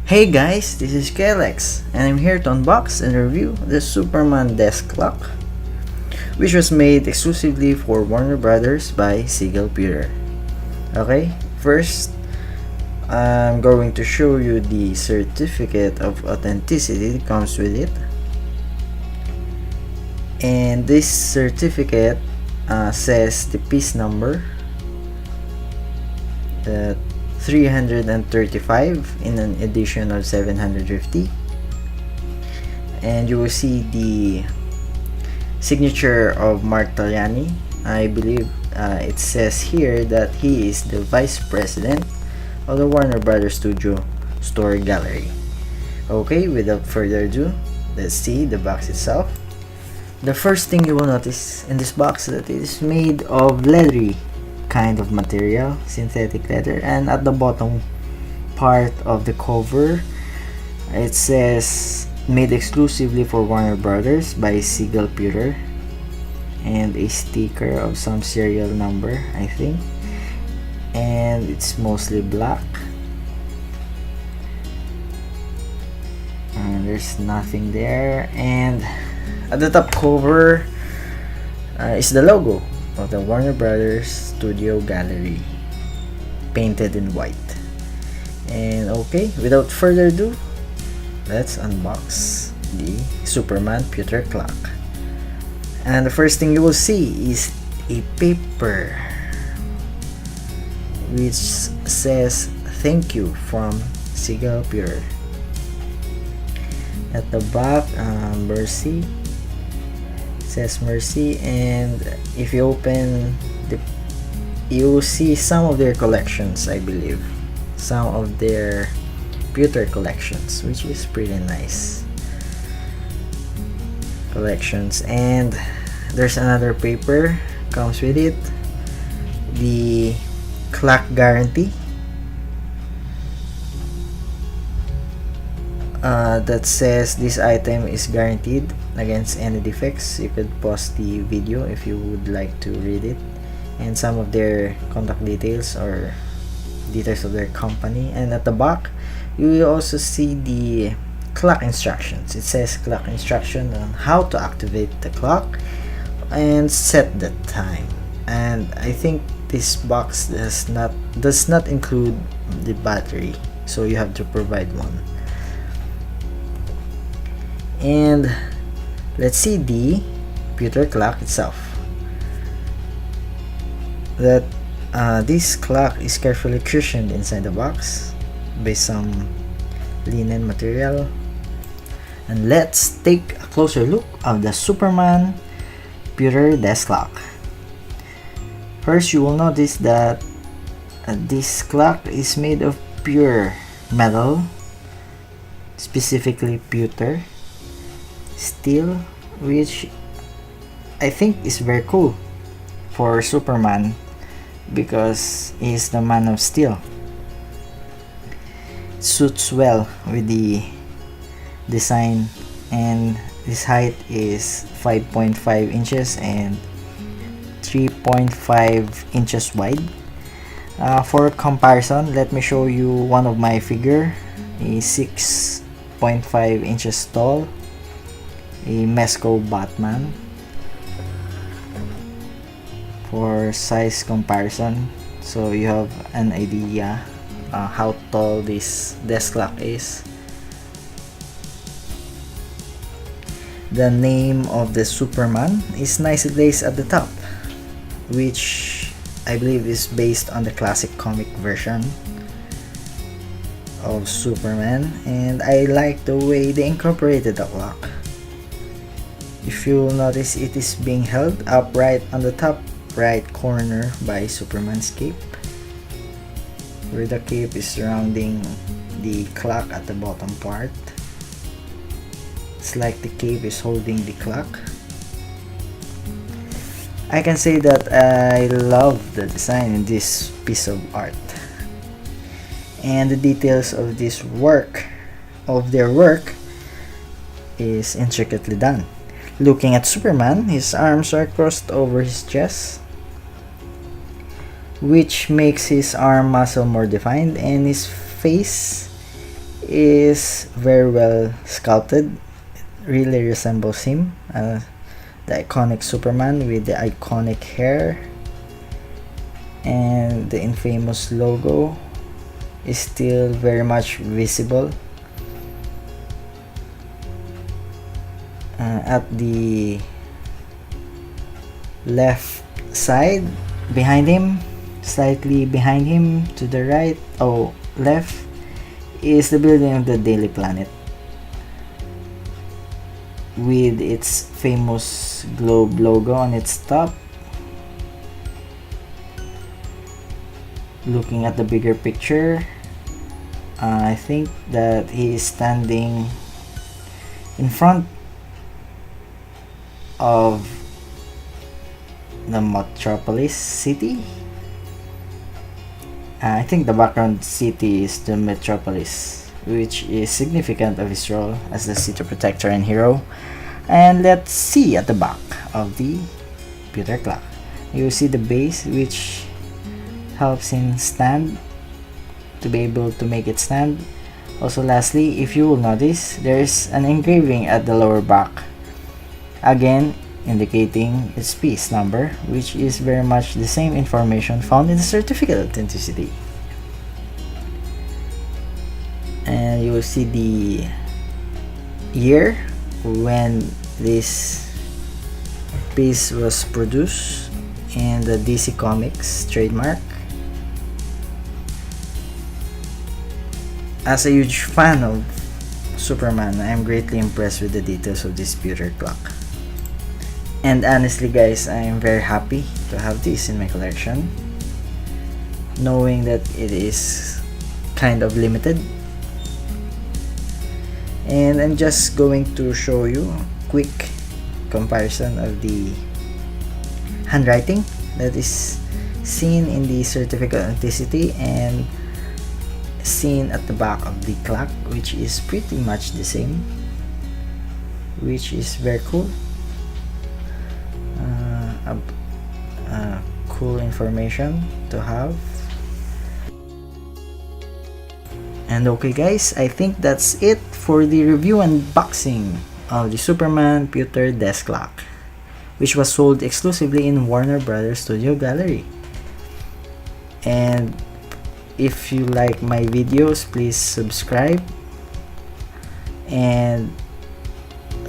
Hey guys, this is Kalex, and I'm here to unbox and review the Superman desk clock, which was made exclusively for Warner Brothers by Seagull Pewter. Okay, first I'm going to show you the certificate of authenticity that comes with it. And this certificate says the piece number, the 335 in an edition of 750, and you will see the signature of Mark Tagliani. I believe it says here that he is the vice president of the Warner Brothers Studio Store Gallery. Okay, without further ado, let's see the box itself. The first thing you will notice in this box is that it is made of leathery kind of material, synthetic leather, and at the bottom part of the cover it says made exclusively for Warner Brothers by Seagull Pewter, and a sticker of some serial number, I think, and it's mostly black, and there's nothing there. And at the top cover is the logo of the Warner Brothers Studio Gallery, painted in white. And okay, without further ado, let's unbox the Superman Pewter Clock. And the first thing you will see is a paper which says thank you from Seagull Pewter. At the back, Mercy, says Mercy, and if you open you will see some of their collections. I believe some of their pewter collections, which is pretty nice collections. And there's another paper comes with it, the clock guarantee, that says this item is guaranteed against any defects. You could pause the video if you would like to read it, and some of their contact details or details of their company. And at the back you will also see the clock instructions. It says clock instruction on how to activate the clock and set the time. And I think this box does not include the battery, so you have to provide one. And let's see the pewter clock itself. That this clock is carefully cushioned inside the box by some linen material. And let's take a closer look of the Superman Pewter desk clock. First, you will notice that this clock is made of pure metal, specifically pewter steel, which I think is very cool for Superman because he's the man of steel. It suits well with the design, and his height is 5.5 inches and 3.5 inches wide. For comparison, let me show you one of my figure. He's 6.5 inches tall, a Mesco Batman, for size comparison, so you have an idea how tall this desk clock is. The name of the Superman is nicely placed at the top, which I believe is based on the classic comic version of Superman, and I like the way they incorporated the clock. If you'll notice, it is being held upright on the top right corner by Superman's cape, where the cape is surrounding the clock at the bottom part. It's like the cape is holding the clock. I can say that I love the design in this piece of art, and the details of their work is intricately done. Looking at Superman, his arms are crossed over his chest, which makes his arm muscle more defined, and his face is very well sculpted. It really resembles him, the iconic Superman with the iconic hair, and the infamous logo is still very much visible at the left side behind him, slightly behind him to the right, left, is the building of the Daily Planet with its famous globe logo on its top. Looking at the bigger picture, I think that he is standing in front of the metropolis city. I think the background city is the metropolis, which is significant of his role as the city protector and hero. And let's see at the back of the pewter clock. You see the base, which helps him stand, to be able to make it stand. Also, lastly, if you will notice, there is an engraving at the lower back, again indicating its piece number, which is very much the same information found in the certificate of authenticity. And you will see the year when this piece was produced in the DC Comics trademark. As a huge fan of Superman, I am greatly impressed with the details of this pewter clock. And honestly guys, I am very happy to have this in my collection, knowing that it is kind of limited. And I'm just going to show you a quick comparison of the handwriting that is seen in the certificate of authenticity and seen at the back of the clock, which is pretty much the same, which is very cool. Cool information to have. And okay guys, I think that's it for the review and unboxing of the Superman Pewter desk clock, which was sold exclusively in Warner Brothers Studio Gallery. And if you like my videos, please subscribe and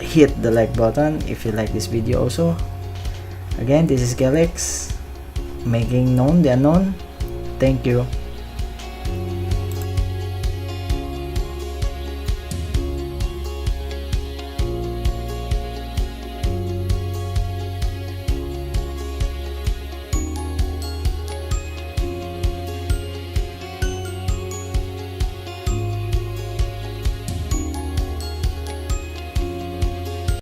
hit the like button if you like this video also. Again, this is Galax, making known the unknown. Thank you.